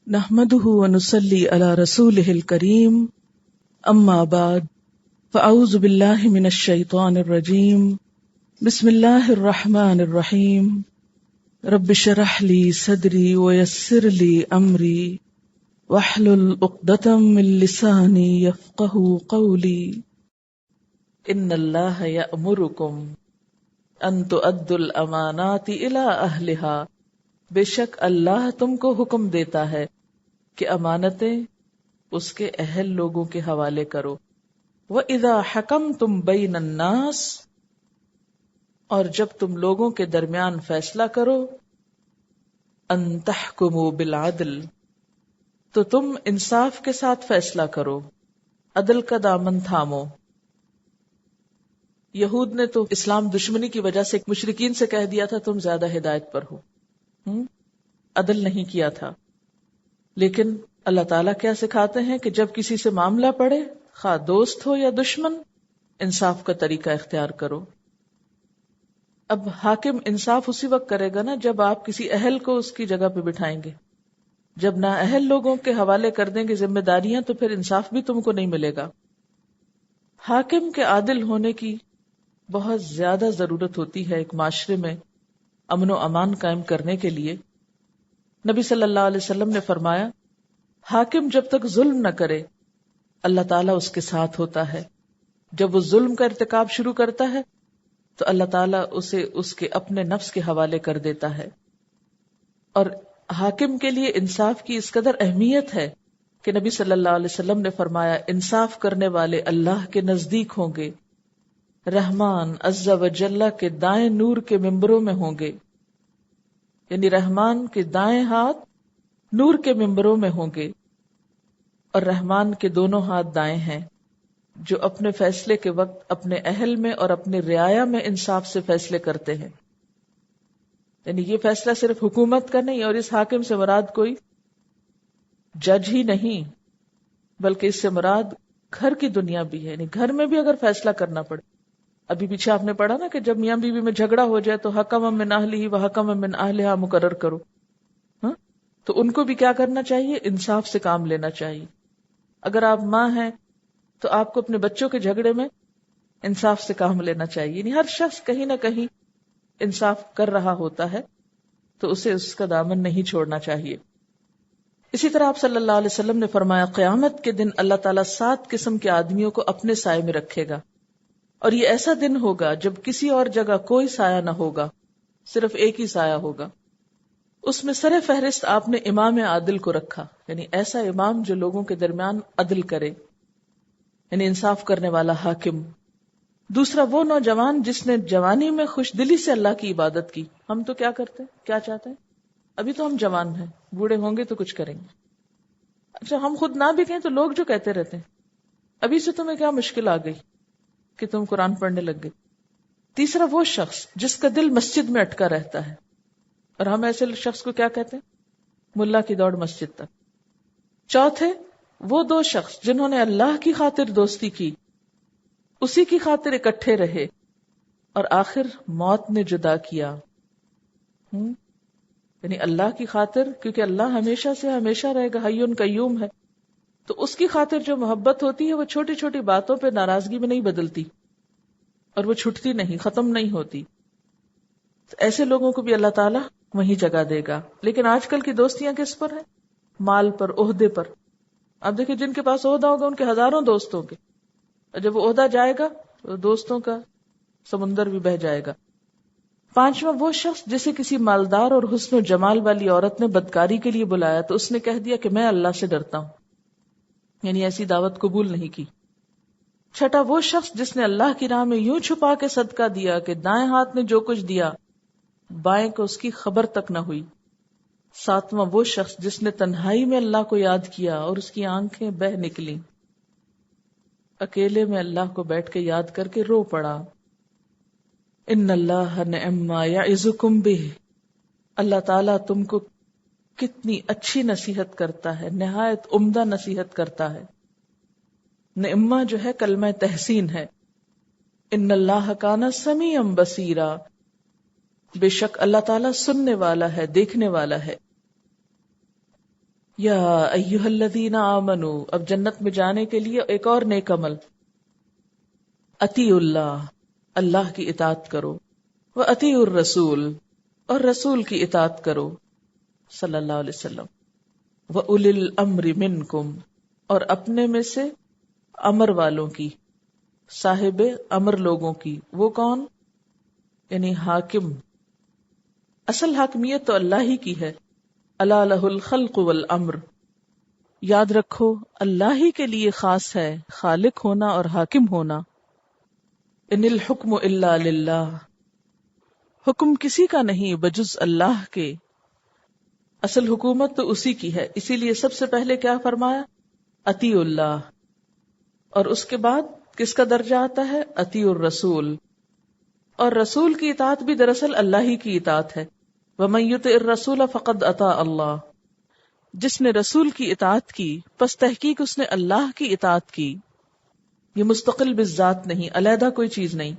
نحمده ونصلي على رسوله الكريم اما بعد فاعوذ بالله من الشيطان الرجيم بسم الله الرحمن الرحيم رب اشرح لي صدري ويسر لي امري واحلل عقدة من لساني يفقهوا قولي ان الله يأمركم ان تؤدوا الامانات الى اهلها، بے شک اللہ تم کو حکم دیتا ہے کہ امانتیں اس کے اہل لوگوں کے حوالے کرو۔ وَإِذَا حَكَمْتُمْ بَيْنَ النَّاسِ، اور جب تم لوگوں کے درمیان فیصلہ کرو، أَن تَحْكُمُوا بِالْعَدْلِ، تو تم انصاف کے ساتھ فیصلہ کرو، عدل کا دامن تھامو۔ یہود نے تو اسلام دشمنی کی وجہ سے مشرکین سے کہہ دیا تھا تم زیادہ ہدایت پر ہو، عدل نہیں کیا تھا، لیکن اللہ تعالیٰ کیا سکھاتے ہیں کہ جب کسی سے معاملہ پڑے، خواہ دوست ہو یا دشمن، انصاف کا طریقہ اختیار کرو۔ اب حاکم انصاف اسی وقت کرے گا نا جب آپ کسی اہل کو اس کی جگہ پہ بٹھائیں گے۔ جب نہ اہل لوگوں کے حوالے کر دیں گے ذمہ داریاں تو پھر انصاف بھی تم کو نہیں ملے گا۔ حاکم کے عادل ہونے کی بہت زیادہ ضرورت ہوتی ہے ایک معاشرے میں امن و امان قائم کرنے کے لیے۔ نبی صلی اللہ علیہ وسلم نے فرمایا، حاکم جب تک ظلم نہ کرے اللہ تعالیٰ اس کے ساتھ ہوتا ہے، جب وہ ظلم کا ارتکاب شروع کرتا ہے تو اللہ تعالیٰ اسے اس کے اپنے نفس کے حوالے کر دیتا ہے۔ اور حاکم کے لیے انصاف کی اس قدر اہمیت ہے کہ نبی صلی اللہ علیہ وسلم نے فرمایا، انصاف کرنے والے اللہ کے نزدیک ہوں گے، رحمان عز و جل کے دائیں نور کے ممبروں میں ہوں گے، یعنی رحمان کے دائیں ہاتھ نور کے ممبروں میں ہوں گے، اور رحمان کے دونوں ہاتھ دائیں ہیں جو اپنے فیصلے کے وقت اپنے اہل میں اور اپنے رعایا میں انصاف سے فیصلے کرتے ہیں۔ یعنی یہ فیصلہ صرف حکومت کا نہیں، اور اس حاکم سے مراد کوئی جج ہی نہیں بلکہ اس سے مراد گھر کی دنیا بھی ہے، یعنی گھر میں بھی اگر فیصلہ کرنا پڑے۔ ابھی پیچھے آپ نے پڑھا نا کہ جب میاں بیوی میں جھگڑا ہو جائے تو حکم من اہلہ و حکم من اہلہا مقرر کرو، تو ان کو بھی کیا کرنا چاہیے؟ انصاف سے کام لینا چاہیے۔ اگر آپ ماں ہیں تو آپ کو اپنے بچوں کے جھگڑے میں انصاف سے کام لینا چاہیے، یعنی ہر شخص کہیں نہ کہیں انصاف کر رہا ہوتا ہے تو اسے اس کا دامن نہیں چھوڑنا چاہیے۔ اسی طرح آپ صلی اللہ علیہ وسلم نے فرمایا، قیامت کے دن اللہ تعالیٰ 7 قسم کے آدمیوں کو اپنے سائے میں رکھے گا، اور یہ ایسا دن ہوگا جب کسی اور جگہ کوئی سایہ نہ ہوگا، صرف ایک ہی سایہ ہوگا۔ اس میں سر فہرست آپ نے امام عادل کو رکھا، یعنی ایسا امام جو لوگوں کے درمیان عدل کرے، یعنی انصاف کرنے والا حاکم۔ دوسرا وہ نوجوان جس نے جوانی میں خوش دلی سے اللہ کی عبادت کی۔ ہم تو کیا کرتے ہیں، کیا چاہتے ہیں؟ ابھی تو ہم جوان ہیں، بوڑھے ہوں گے تو کچھ کریں گے۔ اچھا ہم خود نہ بھی کہیں تو لوگ جو کہتے رہتے ہیں ابھی سے تمہیں کیا مشکل آ گئی کہ تم قرآن پڑھنے لگ گئے۔ تیسرا وہ شخص جس کا دل مسجد میں اٹکا رہتا ہے، اور ہم ایسے شخص کو کیا کہتے ہیں؟ ملا کی دوڑ مسجد تک۔ چوتھے وہ 2 شخص جنہوں نے اللہ کی خاطر دوستی کی، اسی کی خاطر اکٹھے رہے، اور آخر موت نے جدا کیا۔ یعنی اللہ کی خاطر، کیونکہ اللہ ہمیشہ سے ہمیشہ رہے گا، حی قیوم ہے، تو اس کی خاطر جو محبت ہوتی ہے وہ چھوٹی چھوٹی باتوں پہ ناراضگی میں نہیں بدلتی، اور وہ چھٹتی نہیں، ختم نہیں ہوتی۔ تو ایسے لوگوں کو بھی اللہ تعالیٰ وہیں جگہ دے گا۔ لیکن آج کل کی دوستیاں کس پر ہیں؟ مال پر، عہدے پر۔ اب دیکھیں جن کے پاس عہدہ ہوگا ان کے ہزاروں دوست ہوں گے، اور جب وہ عہدہ جائے گا تو دوستوں کا سمندر بھی بہہ جائے گا۔ 5واں وہ شخص جسے کسی مالدار اور حسن و جمال والی عورت نے بدکاری کے لیے بلایا تو اس نے کہہ دیا کہ میں اللہ سے ڈرتا ہوں، یعنی ایسی دعوت قبول نہیں کی۔ 6واں وہ شخص جس نے اللہ کی راہ میں یوں چھپا کے صدقہ دیا کہ دائیں ہاتھ نے جو کچھ دیا بائیں کو اس کی خبر تک نہ ہوئی۔ 7واں وہ شخص جس نے تنہائی میں اللہ کو یاد کیا اور اس کی آنکھیں بہہ نکلیں، اکیلے میں اللہ کو بیٹھ کے یاد کر کے رو پڑا۔ ان اللہ نعم ما یعظکم بہ، اللہ تعالیٰ تم کو کتنی اچھی نصیحت کرتا ہے، نہایت عمدہ نصیحت کرتا ہے۔ نعمہ جو ہے کلمہ تحسین ہے۔ ان اللہ کان سمیعا بصیرا، بے شک اللہ تعالیٰ سننے والا ہے، دیکھنے والا ہے۔ یا ایھا الذین آمنوا، اب جنت میں جانے کے لیے ایک اور نیک عمل، اطیعوا اللہ، اللہ کی اطاعت کرو، واطیعوا الرسول، اور رسول کی اطاعت کرو صلی اللہ علیہ وسلم، وَأُولِي الْأَمْرِ مِنْكُمْ، اور اپنے میں سے امر والوں کی، صاحب امر لوگوں کی. وہ کون؟ یعنی حاکم. اصل حاکمیت تو اللہ ہی کی ہے. الا لہ الخلق والامر، یاد رکھو اللہ ہی کے لیے خاص ہے خالق ہونا اور حاکم ہونا. ان الحکم الا للہ، حکم کسی کا نہیں بجز اللہ کے. اصل حکومت تو اسی کی ہے، اسی لیے سب سے پہلے کیا فرمایا؟ اطیعوا اللہ، اور اس کے بعد کس کا درجہ آتا ہے؟ اطیعوا الرسول، اور رسول کی اطاعت بھی دراصل اللہ ہی کی اطاعت ہے. وَمَن يُطِعِ الرَّسُولَ فَقَدْ أَطَاعَ اللَّهَ، جس نے رسول کی اطاعت کی پس تحقیق اس نے اللہ کی اطاعت کی. یہ مستقل بالذات نہیں، علیحدہ کوئی چیز نہیں.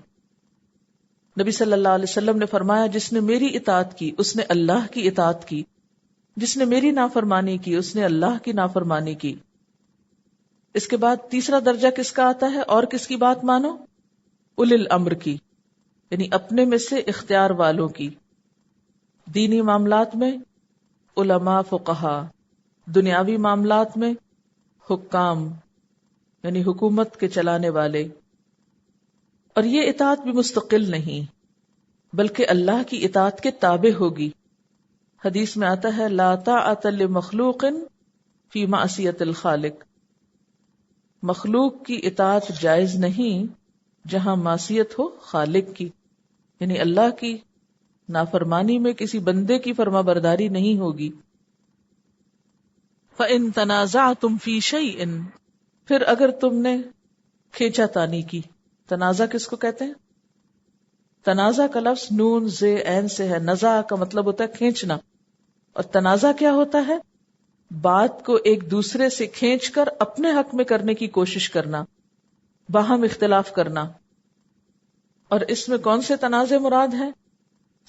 نبی صلی اللہ علیہ وسلم نے فرمایا جس نے میری اطاعت کی اس نے اللہ کی اطاعت کی، جس نے میری نافرمانی کی اس نے اللہ کی نافرمانی کی. اس کے بعد تیسرا درجہ کس کا آتا ہے؟ اور کس کی بات مانو؟ اولی الامر کی، یعنی اپنے میں سے اختیار والوں کی. دینی معاملات میں علماء فقہا، دنیاوی معاملات میں حکام یعنی حکومت کے چلانے والے. اور یہ اطاعت بھی مستقل نہیں بلکہ اللہ کی اطاعت کے تابع ہوگی. حدیث میں آتا ہے لا طاعۃ لمخلوق فی معصیۃ الخالق، مخلوق کی اطاعت جائز نہیں جہاں معصیت ہو خالق کی، یعنی اللہ کی نافرمانی میں کسی بندے کی فرما برداری نہیں ہوگی. فَإِن تَنَازَعْتُمْ فِي شَيْءٍ، پھر اگر تم نے کھینچا تانی کی. تنازع کس کو کہتے ہیں؟ تنازع کا لفظ نون زے عین سے ہے. نزع کا مطلب ہوتا ہے کھینچنا، اور تنازع کیا ہوتا ہے؟ بات کو ایک دوسرے سے کھینچ کر اپنے حق میں کرنے کی کوشش کرنا، باہم اختلاف کرنا. اور اس میں کون سے تنازع مراد ہیں؟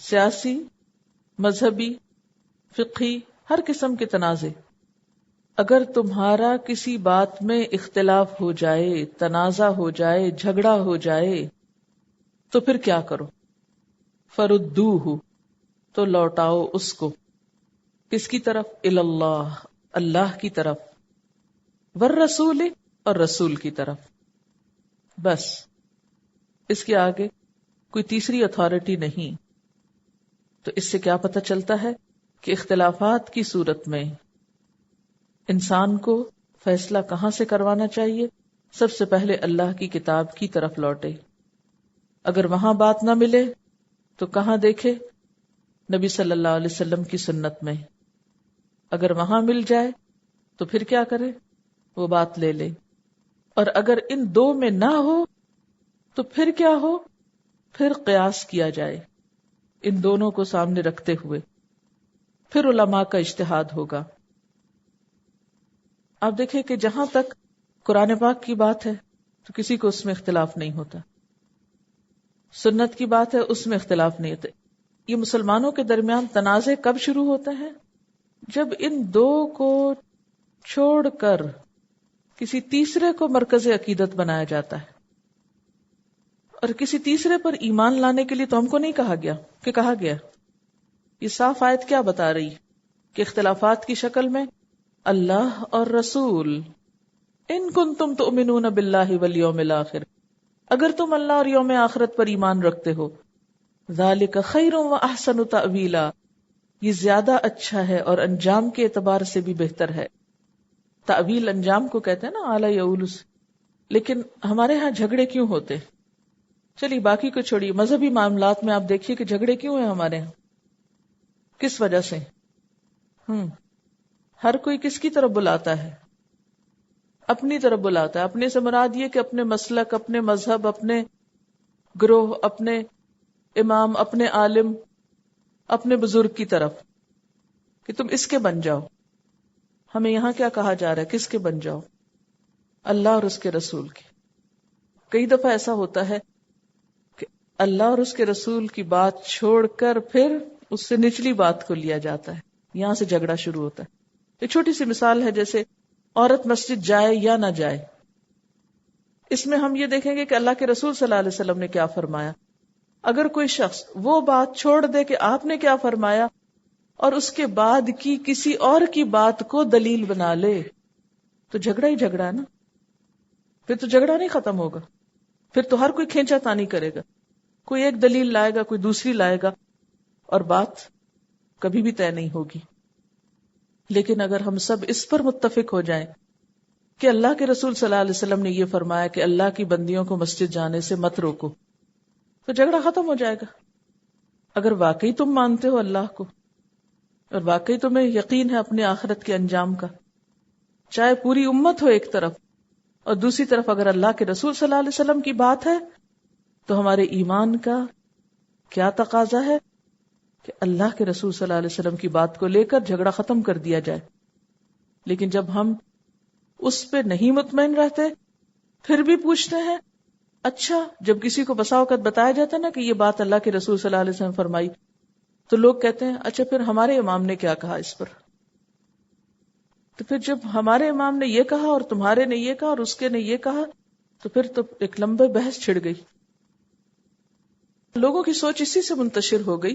سیاسی، مذہبی، فقہی، ہر قسم کے تنازع. اگر تمہارا کسی بات میں اختلاف ہو جائے، تنازع ہو جائے، جھگڑا ہو جائے تو پھر کیا کرو؟ فردوہ، تو لوٹاؤ اس کو. کس کی طرف؟ اللہ، اللہ کی طرف. والرسول، اور رسول کی طرف. بس اس کے آگے کوئی تیسری اتھارٹی نہیں. تو اس سے کیا پتہ چلتا ہے کہ اختلافات کی صورت میں انسان کو فیصلہ کہاں سے کروانا چاہیے؟ سب سے پہلے اللہ کی کتاب کی طرف لوٹے. اگر وہاں بات نہ ملے تو کہاں دیکھے؟ نبی صلی اللہ علیہ وسلم کی سنت میں. اگر وہاں مل جائے تو پھر کیا کرے؟ وہ بات لے لے. اور اگر ان دو میں نہ ہو تو پھر کیا ہو؟ پھر قیاس کیا جائے ان دونوں کو سامنے رکھتے ہوئے. پھر علماء کا اجتہاد ہوگا. آپ دیکھیں کہ جہاں تک قرآن پاک کی بات ہے تو کسی کو اس میں اختلاف نہیں ہوتا. سنت کی بات ہے اس میں اختلاف نہیں ہوتا. یہ مسلمانوں کے درمیان تنازع کب شروع ہوتا ہے؟ جب ان دو کو چھوڑ کر کسی تیسرے کو مرکز عقیدت بنایا جاتا ہے. اور کسی تیسرے پر ایمان لانے کے لیے تو ہم کو نہیں کہا گیا کہ کہا گیا. یہ صاف آیت کیا بتا رہی کہ اختلافات کی شکل میں اللہ اور رسول. ان کنتم تؤمنون باللہ والیوم الآخر، اگر تم اللہ اور یوم آخرت پر ایمان رکھتے ہو. ذالک خیر و احسن تأویلا، یہ زیادہ اچھا ہے اور انجام کے اعتبار سے بھی بہتر ہے. تأویل انجام کو کہتے ہیں نا، اعلی یولس. لیکن ہمارے ہاں جھگڑے کیوں ہوتے؟ چلیے باقی کو چھوڑیے، مذہبی معاملات میں آپ دیکھیے کہ جھگڑے کیوں ہیں ہمارے ہاں، کس وجہ سے؟ ہر کوئی کس کی طرف بلاتا ہے؟ اپنی طرف بلاتا ہے. اپنے سے مراد یہ کہ اپنے مسلک، اپنے مذہب، اپنے گروہ، اپنے امام، اپنے عالم، اپنے بزرگ کی طرف، کہ تم اس کے بن جاؤ. ہمیں یہاں کیا کہا جا رہا ہے؟ کس کے بن جاؤ؟ اللہ اور اس کے رسول کے. کئی دفعہ ایسا ہوتا ہے کہ اللہ اور اس کے رسول کی بات چھوڑ کر پھر اس سے نچلی بات کو لیا جاتا ہے. یہاں سے جھگڑا شروع ہوتا ہے. ایک چھوٹی سی مثال ہے، جیسے عورت مسجد جائے یا نہ جائے، اس میں ہم یہ دیکھیں گے کہ اللہ کے رسول صلی اللہ علیہ وسلم نے کیا فرمایا. اگر کوئی شخص وہ بات چھوڑ دے کہ آپ نے کیا فرمایا اور اس کے بعد کی کسی اور کی بات کو دلیل بنا لے تو جھگڑا ہی جھگڑا ہے نا. پھر تو جھگڑا نہیں ختم ہوگا، پھر تو ہر کوئی کھینچا تانی کرے گا، کوئی ایک دلیل لائے گا، کوئی دوسری لائے گا، اور بات کبھی بھی طے نہیں ہوگی. لیکن اگر ہم سب اس پر متفق ہو جائیں کہ اللہ کے رسول صلی اللہ علیہ وسلم نے یہ فرمایا کہ اللہ کی بندیوں کو مسجد جانے سے مت روکو، تو جھگڑا ختم ہو جائے گا. اگر واقعی تم مانتے ہو اللہ کو اور واقعی تمہیں یقین ہے اپنے آخرت کے انجام کا، چاہے پوری امت ہو ایک طرف اور دوسری طرف اگر اللہ کے رسول صلی اللہ علیہ وسلم کی بات ہے، تو ہمارے ایمان کا کیا تقاضا ہے کہ اللہ کے رسول صلی اللہ علیہ وسلم کی بات کو لے کر جھگڑا ختم کر دیا جائے. لیکن جب ہم اس پہ نہیں مطمئن رہتے پھر بھی پوچھتے ہیں، اچھا جب کسی کو بسا اوقات بتایا جاتا ہے نا کہ یہ بات اللہ کے رسول صلی اللہ علیہ وسلم فرمائی، تو لوگ کہتے ہیں اچھا پھر ہمارے امام نے کیا کہا اس پر. تو پھر جب ہمارے امام نے یہ کہا اور تمہارے نے یہ کہا اور اس کے نے یہ کہا، تو پھر تو ایک لمبے بحث چھڑ گئی. لوگوں کی سوچ اسی سے منتشر ہو گئی.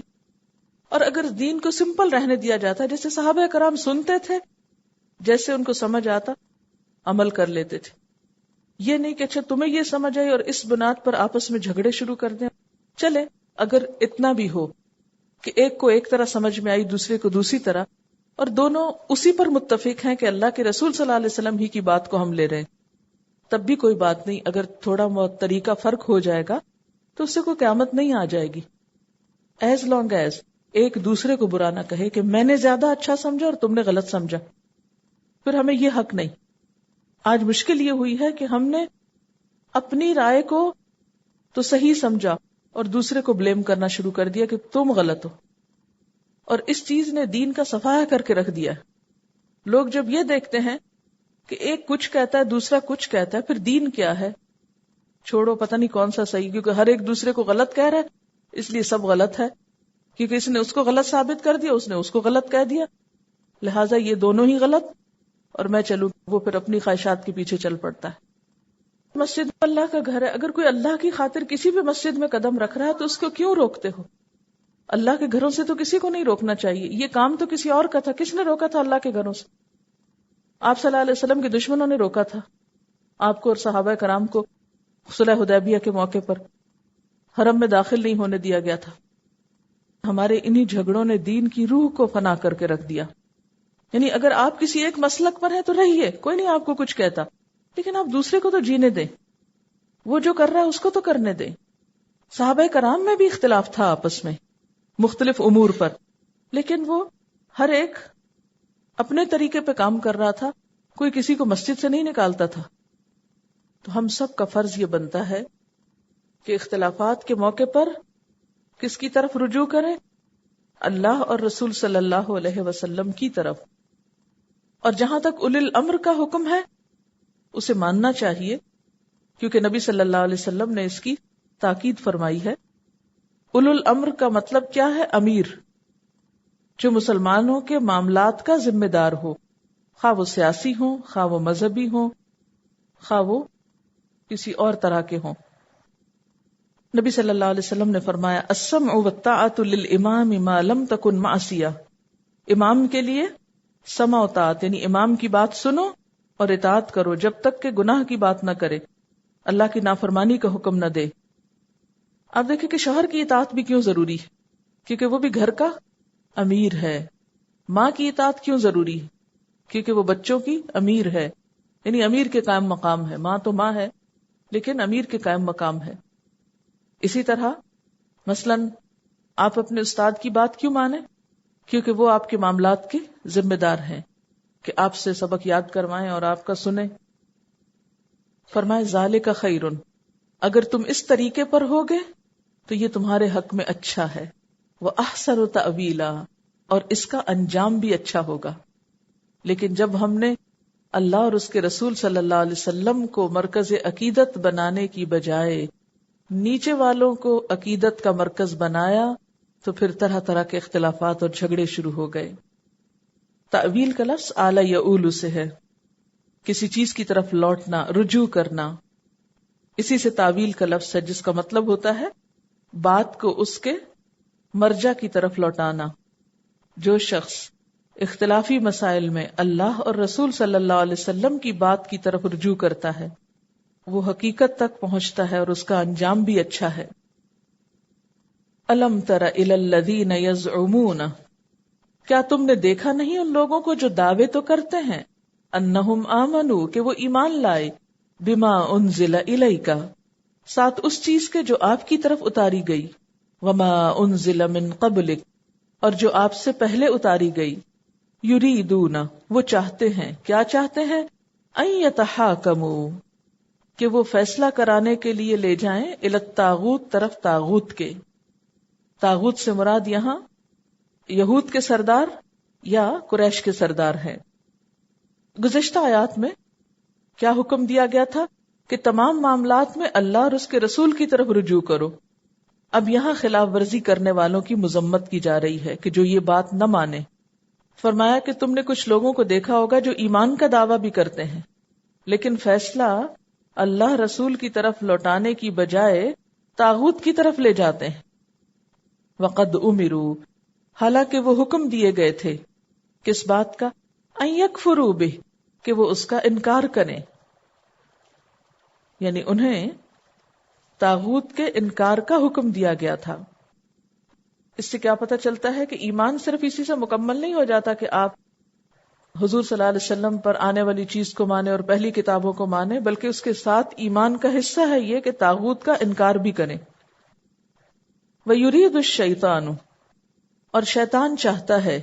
اور اگر دین کو سمپل رہنے دیا جاتا، جیسے صحابہ کرام سنتے تھے، جیسے ان کو سمجھ آتا عمل کر لیتے تھے. یہ نہیں کہ اچھا تمہیں یہ سمجھ آئی اور اس بنیاد پر آپس میں جھگڑے شروع کر دیں. چلے اگر اتنا بھی ہو کہ ایک کو ایک طرح سمجھ میں آئی، دوسرے کو دوسری طرح، اور دونوں اسی پر متفق ہیں کہ اللہ کے رسول صلی اللہ علیہ وسلم ہی کی بات کو ہم لے رہے ہیں، تب بھی کوئی بات نہیں. اگر تھوڑا بہت طریقہ فرق ہو جائے گا تو اس سے کوئی قیامت نہیں آ جائے گی، ایز لانگ ایز ایک دوسرے کو برا نہ کہے کہ میں نے زیادہ اچھا سمجھا اور تم نے غلط سمجھا. پھر ہمیں یہ حق نہیں. آج مشکل یہ ہوئی ہے کہ ہم نے اپنی رائے کو تو صحیح سمجھا اور دوسرے کو بلیم کرنا شروع کر دیا کہ تم غلط ہو، اور اس چیز نے دین کا صفایا کر کے رکھ دیا. لوگ جب یہ دیکھتے ہیں کہ ایک کچھ کہتا ہے دوسرا کچھ کہتا ہے، پھر دین کیا ہے، چھوڑو پتہ نہیں کون سا صحیح، کیونکہ ہر ایک دوسرے کو غلط کہہ رہا ہے اس لیے سب غلط ہے، کیونکہ اس نے اس کو غلط ثابت کر دیا، اس نے اس کو غلط کہہ دیا، لہٰذا یہ دونوں ہی غلط اور میں چلوں. وہ پھر اپنی خواہشات کے پیچھے چل پڑتا ہے. مسجد اللہ کا گھر ہے، اگر کوئی اللہ کی خاطر کسی بھی مسجد میں قدم رکھ رہا ہے تو اس کو کیوں روکتے ہو؟ اللہ کے گھروں سے تو کسی کو نہیں روکنا چاہیے. یہ کام تو کسی اور کا تھا. کس نے روکا تھا اللہ کے گھروں سے؟ آپ صلی اللہ علیہ وسلم کے دشمنوں نے روکا تھا آپ کو اور صحابہ کرام کو. صلح حدیبیہ کے موقع پر حرم میں داخل نہیں ہونے دیا گیا تھا. ہمارے انہی جھگڑوں نے دین کی روح کو فنا کر کے رکھ دیا. یعنی اگر آپ کسی ایک مسلک پر ہیں تو رہیے، کوئی نہیں آپ کو کچھ کہتا، لیکن آپ دوسرے کو تو جینے دیں، وہ جو کر رہا ہے اس کو تو کرنے دیں. صحابہ کرام میں بھی اختلاف تھا آپس میں مختلف امور پر، لیکن وہ ہر ایک اپنے طریقے پہ کام کر رہا تھا، کوئی کسی کو مسجد سے نہیں نکالتا تھا. تو ہم سب کا فرض یہ بنتا ہے کہ اختلافات کے موقع پر کس کی طرف رجوع کریں؟ اللہ اور رسول صلی اللہ علیہ وسلم کی طرف. اور جہاں تک اولی الامر کا حکم ہے اسے ماننا چاہیے، کیونکہ نبی صلی اللہ علیہ وسلم نے اس کی تاکید فرمائی ہے. اولو الامر کا مطلب کیا ہے؟ امیر، جو مسلمانوں کے معاملات کا ذمہ دار ہو، خواہ وہ سیاسی ہوں، خواہ وہ مذہبی ہوں، خواہ وہ کسی اور طرح کے ہوں. نبی صلی اللہ علیہ وسلم نے فرمایا السمع والطاعۃ للامام ما لم تکن معصیہ. امام کے لیے سمع و طاعت، یعنی امام کی بات سنو اور اطاعت کرو جب تک کہ گناہ کی بات نہ کرے، اللہ کی نافرمانی کا حکم نہ دے. آپ دیکھیں کہ شوہر کی اطاعت بھی کیوں ضروری ہے، کیونکہ وہ بھی گھر کا امیر ہے. ماں کی اطاعت کیوں ضروری ہے؟ کیونکہ وہ بچوں کی امیر ہے، یعنی امیر کے قائم مقام ہے. ماں تو ماں ہے لیکن امیر کے قائم مقام ہے. اسی طرح مثلا آپ اپنے استاد کی بات کیوں مانیں؟ کیونکہ وہ آپ کے معاملات کے ذمہ دار ہیں کہ آپ سے سبق یاد کروائیں اور آپ کا سنیں. فرمائے ذالک خیر، اگر تم اس طریقے پر ہوگے تو یہ تمہارے حق میں اچھا ہے. وَأَحْسَنُ تَأْوِيلًا، اور اس کا انجام بھی اچھا ہوگا. لیکن جب ہم نے اللہ اور اس کے رسول صلی اللہ علیہ وسلم کو مرکز عقیدت بنانے کی بجائے نیچے والوں کو عقیدت کا مرکز بنایا تو پھر طرح طرح کے اختلافات اور جھگڑے شروع ہو گئے. تعویل کا لفظ آل یعول سے ہے، کسی چیز کی طرف لوٹنا، رجوع کرنا، اسی سے تعویل کا لفظ ہے جس کا مطلب ہوتا ہے بات کو اس کے مرجع کی طرف لوٹانا۔ جو شخص اختلافی مسائل میں اللہ اور رسول صلی اللہ علیہ وسلم کی بات کی طرف رجوع کرتا ہے وہ حقیقت تک پہنچتا ہے اور اس کا انجام بھی اچھا ہے۔ الم تر الی الذین یزعمون، کیا تم نے دیکھا نہیں ان لوگوں کو جو دعوے تو کرتے ہیں، انہم آمنو کہ وہ ایمان لائے، بما انزل الیک، ساتھ اس چیز کے جو آپ کی طرف اتاری گئی، وما انزل من قبلک، اور جو آپ سے پہلے اتاری گئی، یریدون، وہ چاہتے ہیں، کیا چاہتے ہیں، ان یتحاکموا، کہ وہ فیصلہ کرانے کے لیے لے جائیں، الی الطاغوت، طرف طاغوت کے۔ طاغوت سے مراد یہاں یہود کے سردار یا قریش کے سردار ہیں۔ گزشتہ آیات میں کیا حکم دیا گیا تھا کہ تمام معاملات میں اللہ اور اس کے رسول کی طرف رجوع کرو۔ اب یہاں خلاف ورزی کرنے والوں کی مذمت کی جا رہی ہے کہ جو یہ بات نہ مانے۔ فرمایا کہ تم نے کچھ لوگوں کو دیکھا ہوگا جو ایمان کا دعویٰ بھی کرتے ہیں لیکن فیصلہ اللہ رسول کی طرف لوٹانے کی بجائے طاغوت کی طرف لے جاتے ہیں۔ وقد امروا، حالانکہ وہ حکم دیے گئے تھے کس بات کا، ان یکفروا بہ، کہ وہ اس کا انکار کریں، یعنی انہیں طاغوت کے انکار کا حکم دیا گیا تھا۔ اس سے کیا پتہ چلتا ہے کہ ایمان صرف اسی سے مکمل نہیں ہو جاتا کہ آپ حضور صلی اللہ علیہ وسلم پر آنے والی چیز کو مانے اور پہلی کتابوں کو مانے، بلکہ اس کے ساتھ ایمان کا حصہ ہے یہ کہ طاغوت کا انکار بھی کریں۔ وَيُرِيدُ الشَّيْطَانُ، اور شیطان چاہتا ہے،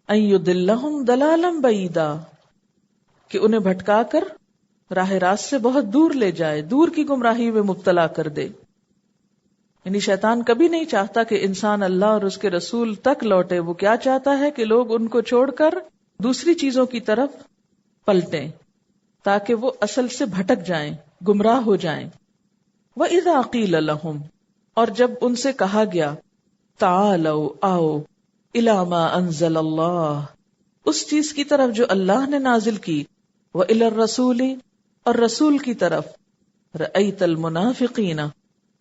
أَن يُضِلَّهُمْ ضَلَالًا بَعِيدًا، کہ انہیں بھٹکا کر راہ راست سے بہت دور لے جائے، دور کی گمراہی میں مبتلا کر دے۔ یعنی شیطان کبھی نہیں چاہتا کہ انسان اللہ اور اس کے رسول تک لوٹے، وہ کیا چاہتا ہے کہ لوگ ان کو چھوڑ کر دوسری چیزوں کی طرف پلٹیں تاکہ وہ اصل سے بھٹک جائیں، گمراہ ہو جائیں۔ وَإِذَا قِيلَ لَهُمْ، اور جب ان سے کہا گیا، تعالوا، آؤ، إِلَى مَا أَنزَلَ اللَّهُ، اس چیز کی طرف جو اللہ نے نازل کی، وَإِلَى الرَّسُولِ، اور رسول کی طرف، رَأَيْتَ الْمُنَافِقِينَ،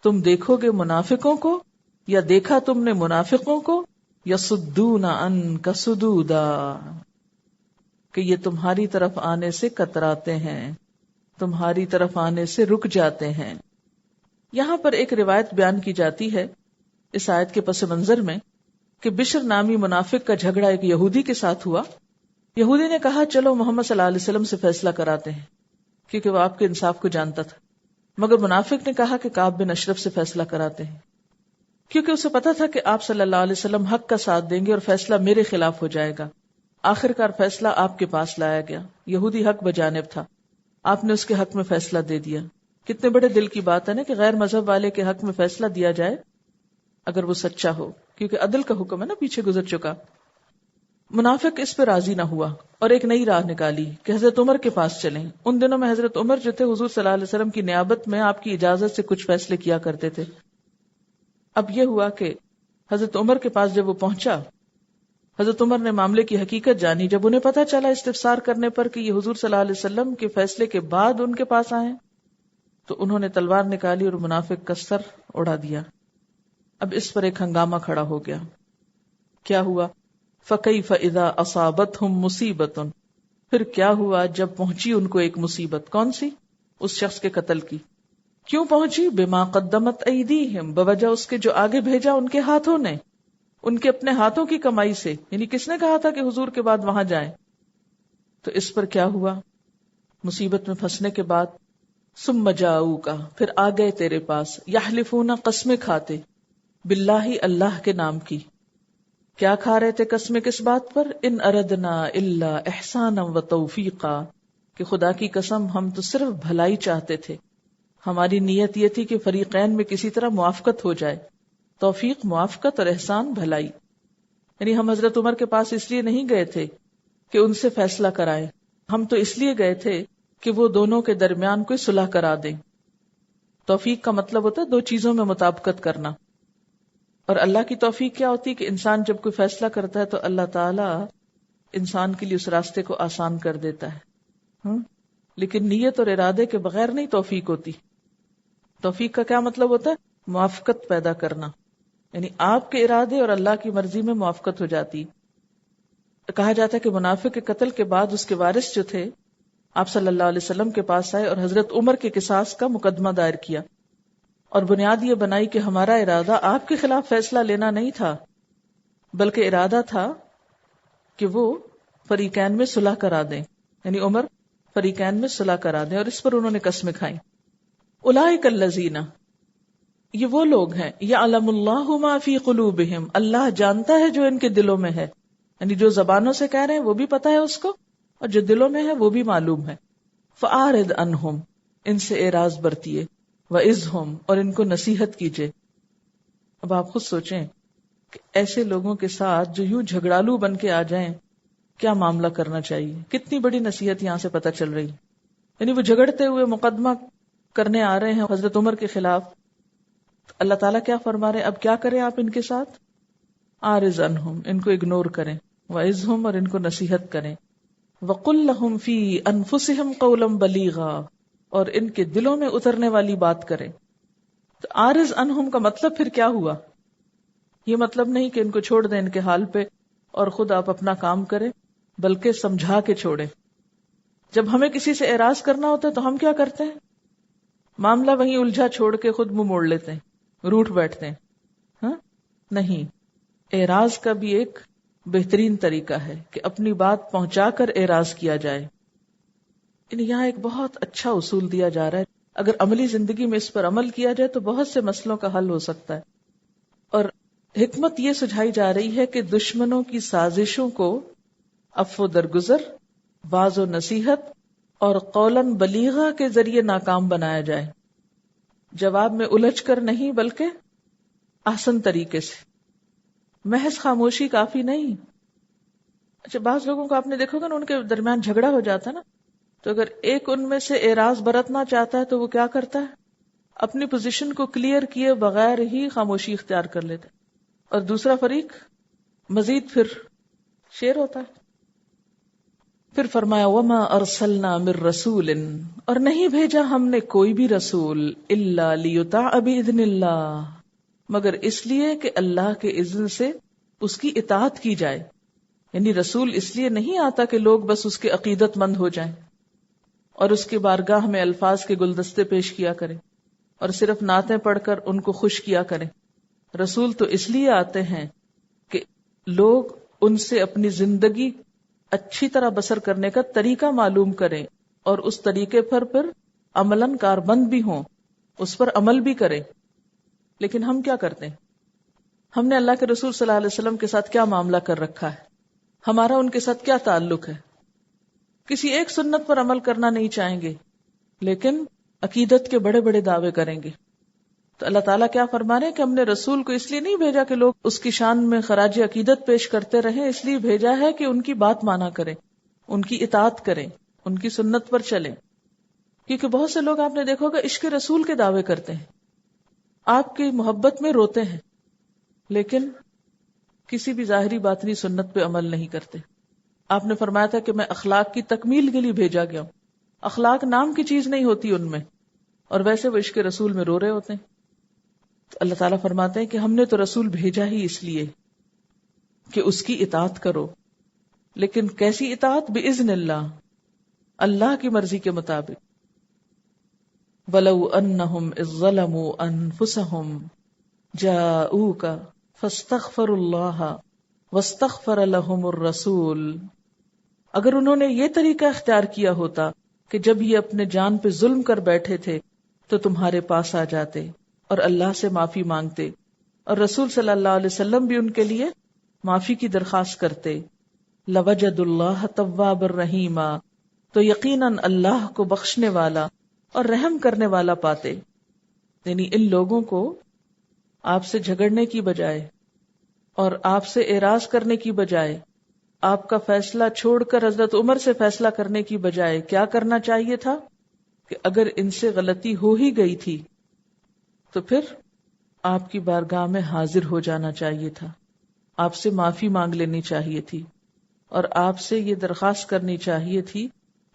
تم دیکھو گے منافقوں کو، یا دیکھا تم نے منافقوں کو، یصدون عنک صدودا، کہ یہ تمہاری طرف آنے سے کتراتے ہیں، تمہاری طرف آنے سے رک جاتے ہیں۔ یہاں پر ایک روایت بیان کی جاتی ہے اس آیت کے پس منظر میں کہ بشر نامی منافق کا جھگڑا ایک یہودی کے ساتھ ہوا۔ یہودی نے کہا چلو محمد صلی اللہ علیہ وسلم سے فیصلہ کراتے ہیں، کیونکہ وہ آپ کے انصاف کو جانتا تھا، مگر منافق نے کہا کہ کعب بن اشرف سے فیصلہ کراتے ہیں، کیونکہ اسے پتا تھا کہ آپ صلی اللہ علیہ وسلم حق کا ساتھ دیں گے اور فیصلہ میرے خلاف ہو جائے گا۔ آخرکار فیصلہ آپ کے پاس لایا گیا، یہودی حق بجانب تھا، آپ نے اس کے حق میں فیصلہ دے دیا۔ کتنے بڑے دل کی بات ہے نا کہ غیر مذہب والے کے حق میں فیصلہ دیا جائے اگر وہ سچا ہو، کیونکہ عدل کا حکم ہے نا پیچھے گزر چکا۔ منافق اس پہ راضی نہ ہوا اور ایک نئی راہ نکالی کہ حضرت عمر کے پاس چلیں۔ ان دنوں میں حضرت عمر جو تھے حضور صلی اللہ علیہ وسلم کی نیابت میں آپ کی اجازت سے کچھ فیصلے کیا کرتے تھے۔ اب یہ ہوا کہ حضرت عمر کے پاس جب وہ پہنچا، حضرت عمر نے معاملے کی حقیقت جانی۔ جب انہیں پتہ چلا استفسار کرنے پر کہ یہ حضور صلی اللہ علیہ وسلم کے فیصلے کے بعد ان کے پاس آئے، تو انہوں نے تلوار نکالی اور منافق کا سر اڑا دیا۔ اب اس پر ایک ہنگامہ کھڑا ہو گیا۔ کیا ہوا؟ فَكَيْفَ إِذَا أَصَابَتْهُمْ مُصِيبَةٌ، پھر کیا ہوا جب پہنچی ان کو ایک مصیبت؟ کون سی؟ اس شخص کے قتل کی۔ کیوں پہنچی؟ بِمَا قَدَّمَتْ أَيْدِيهِمْ، بوجہ اس کے جو آگے بھیجا ان کے ہاتھوں نے، ان کے اپنے ہاتھوں کی کمائی سے۔ یعنی کس نے کہا تھا کہ حضور کے بعد وہاں جائیں؟ تو اس پر کیا ہوا؟ مصیبت میں پھنسنے کے بعد ثم جاؤک، پھر آ گئے تیرے پاس، یحلفون، قسمیں کھاتے، باللہ، اللہ کے نام کی۔ کیا کھا رہے تھے قسمیں؟ کس بات پر؟ ان اردنا الا احسانا و توفیقا، کہ خدا کی قسم ہم تو صرف بھلائی چاہتے تھے، ہماری نیت یہ تھی کہ فریقین میں کسی طرح موافقت ہو جائے۔ توفیق، موافقت اور احسان، بھلائی۔ یعنی ہم حضرت عمر کے پاس اس لیے نہیں گئے تھے کہ ان سے فیصلہ کرائیں، ہم تو اس لیے گئے تھے کہ وہ دونوں کے درمیان کوئی صلح کرا دیں۔ توفیق کا مطلب ہوتا ہے دو چیزوں میں مطابقت کرنا، اور اللہ کی توفیق کیا ہوتی ہے کہ انسان جب کوئی فیصلہ کرتا ہے تو اللہ تعالی انسان کے لیے اس راستے کو آسان کر دیتا ہے. لیکن نیت اور ارادے کے بغیر نہیں توفیق ہوتی. توفیق کا کیا مطلب ہوتا ہے؟ موافقت پیدا کرنا، یعنی آپ کے ارادے اور اللہ کی مرضی میں موافقت ہو جاتی. کہا جاتا ہے کہ منافق کے قتل کے بعد اس کے وارث جو تھے آپ صلی اللہ علیہ وسلم کے پاس آئے اور حضرت عمر کے قصاص کا مقدمہ دائر کیا اور بنیاد یہ بنائی کہ ہمارا ارادہ آپ کے خلاف فیصلہ لینا نہیں تھا، بلکہ ارادہ تھا کہ وہ فریقین میں صلح کرا دیں، یعنی عمر فریقین میں صلح کرا دیں، اور اس پر انہوں نے قسمیں کھائیں. اولئک الذین، یہ وہ لوگ ہیں، یعلم اللہ ما فی قلوبہم، اللہ جانتا ہے جو ان کے دلوں میں ہے، یعنی جو زبانوں سے کہہ رہے ہیں وہ بھی پتہ ہے اس کو، اور جو دلوں میں ہے وہ بھی معلوم ہے. فاعرض عنہم، ان سے اعراض برتیے، وعظہم، اور ان کو نصیحت کیجئے. اب آپ خود سوچیں کہ ایسے لوگوں کے ساتھ جو یوں جھگڑالو بن کے آ جائیں کیا معاملہ کرنا چاہیے. کتنی بڑی نصیحت یہاں سے پتہ چل رہی، یعنی وہ جھگڑتے ہوئے مقدمہ کرنے آ رہے ہیں حضرت عمر کے خلاف. اللہ تعالیٰ کیا فرما رہے ہیں؟ اب کیا کریں آپ ان کے ساتھ؟ اعرض عنہم، ان کو اگنور کریں، وعظہم، اور ان کو نصیحت کریں، وقل لہم فی انفسہم قولا بلیغا، اور ان کے دلوں میں اترنے والی بات کریں. تو اعرض عنہم کا مطلب پھر کیا ہوا؟ یہ مطلب نہیں کہ ان کو چھوڑ دیں ان کے حال پہ اور خود آپ اپنا کام کریں، بلکہ سمجھا کے چھوڑیں. جب ہمیں کسی سے اعراض کرنا ہوتا ہے تو ہم کیا کرتے ہیں؟ معاملہ وہیں الجھا چھوڑ کے خود منہ موڑ لیتے ہیں، روٹھ بیٹھتے ہیں. ہاں نہیں، اعراض کا بھی ایک بہترین طریقہ ہے کہ اپنی بات پہنچا کر اعراض کیا جائے. یہاں ایک بہت اچھا اصول دیا جا رہا ہے، اگر عملی زندگی میں اس پر عمل کیا جائے تو بہت سے مسئلوں کا حل ہو سکتا ہے. اور حکمت یہ سجھائی جا رہی ہے کہ دشمنوں کی سازشوں کو عفو درگزر، واعظ و نصیحت اور قولاً بلیغا کے ذریعے ناکام بنایا جائے. جواب میں الجھ کر نہیں، بلکہ احسن طریقے سے. محض خاموشی کافی نہیں. اچھا، بعض لوگوں کو آپ نے دیکھا ہوگا نا، ان کے درمیان جھگڑا ہو جاتا ہے نا، تو اگر ایک ان میں سے اعراض برتنا چاہتا ہے تو وہ کیا کرتا ہے؟ اپنی پوزیشن کو کلیئر کیے بغیر ہی خاموشی اختیار کر لیتا ہے، اور دوسرا فریق مزید پھر شیر ہوتا ہے. پھر فرمایا وما ارسلنا من رسول، اور نہیں بھیجا ہم نے کوئی بھی رسول الا لیطاع باذن اللہ، مگر اس لیے کہ اللہ کے اذن سے اس کی اطاعت کی جائے. یعنی رسول اس لیے نہیں آتا کہ لوگ بس اس کے عقیدت مند ہو جائیں اور اس کی بارگاہ میں الفاظ کے گلدستے پیش کیا کریں اور صرف نعتیں پڑھ کر ان کو خوش کیا کریں. رسول تو اس لیے آتے ہیں کہ لوگ ان سے اپنی زندگی اچھی طرح بسر کرنے کا طریقہ معلوم کریں اور اس طریقے پر پھر عملاً کاربند بھی ہوں، اس پر عمل بھی کریں. لیکن ہم کیا کرتے ہیں؟ ہم نے اللہ کے رسول صلی اللہ علیہ وسلم کے ساتھ کیا معاملہ کر رکھا ہے؟ ہمارا ان کے ساتھ کیا تعلق ہے؟ کسی ایک سنت پر عمل کرنا نہیں چاہیں گے، لیکن عقیدت کے بڑے بڑے دعوے کریں گے. تو اللہ تعالیٰ کیا فرما رہے ہیں کہ ہم نے رسول کو اس لیے نہیں بھیجا کہ لوگ اس کی شان میں خراج عقیدت پیش کرتے رہیں، اس لیے بھیجا ہے کہ ان کی بات مانا کریں، ان کی اطاعت کریں، ان کی سنت پر چلیں. کیونکہ بہت سے لوگ آپ نے دیکھا ہوگا عشق رسول کے دعوے کرتے ہیں، آپ کی محبت میں روتے ہیں، لیکن کسی بھی ظاہری باطنی سنت پہ عمل نہیں کرتے. آپ نے فرمایا تھا کہ میں اخلاق کی تکمیل کے لیے بھیجا گیا ہوں. اخلاق نام کی چیز نہیں ہوتی ان میں، اور ویسے وہ عشق رسول میں رو رہے ہوتے ہیں. تو اللہ تعالیٰ فرماتے ہیں کہ ہم نے تو رسول بھیجا ہی اس لیے کہ اس کی اطاعت کرو. لیکن کیسی اطاعت؟ بِإِذْنِ اللہ، اللہ کی مرضی کے مطابق. وَلَوْ أَنَّهُمْ إِذْ ظَلَمُوا أَنفُسَهُمْ جَاءُوكَ فَاسْتَغْفَرُوا اللَّهَ وَاسْتَغْفَرَ لَهُمُ الرَّسُولُ، اگر انہوں نے یہ طریقہ اختیار کیا ہوتا کہ جب یہ اپنے جان پہ ظلم کر بیٹھے تھے تو تمہارے پاس آ جاتے اور اللہ سے معافی مانگتے، اور رسول صلی اللہ علیہ وسلم بھی ان کے لیے معافی کی درخواست کرتے، لَوَجَدُ اللَّهَ تَوَّابًا رَحِيمًا، تو یقیناً اللہ کو بخشنے والا اور رحم کرنے والا پاتے. یعنی ان لوگوں کو آپ سے جھگڑنے کی بجائے اور آپ سے اعراض کرنے کی بجائے، آپ کا فیصلہ چھوڑ کر حضرت عمر سے فیصلہ کرنے کی بجائے کیا کرنا چاہیے تھا کہ اگر ان سے غلطی ہو ہی گئی تھی تو پھر آپ کی بارگاہ میں حاضر ہو جانا چاہیے تھا، آپ سے معافی مانگ لینی چاہیے تھی اور آپ سے یہ درخواست کرنی چاہیے تھی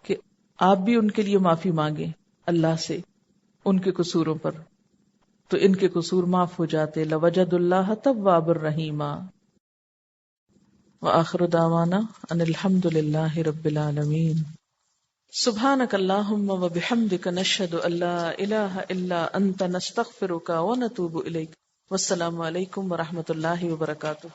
کہ آپ بھی ان کے لیے معافی مانگیں اللہ سے ان کے قصوروں پر، تو ان کے قصور معاف ہو جاتے. لوجد اللہ تواب الرحیم. وآخر دعوانا ان الحمد للہ رب العالمین. سبحانک اللہم وبحمدک نشہد ان لا الہ الا انت نستغفرک ونتوب الیک. والسلام علیکم ورحمۃ اللہ وبرکاتہ.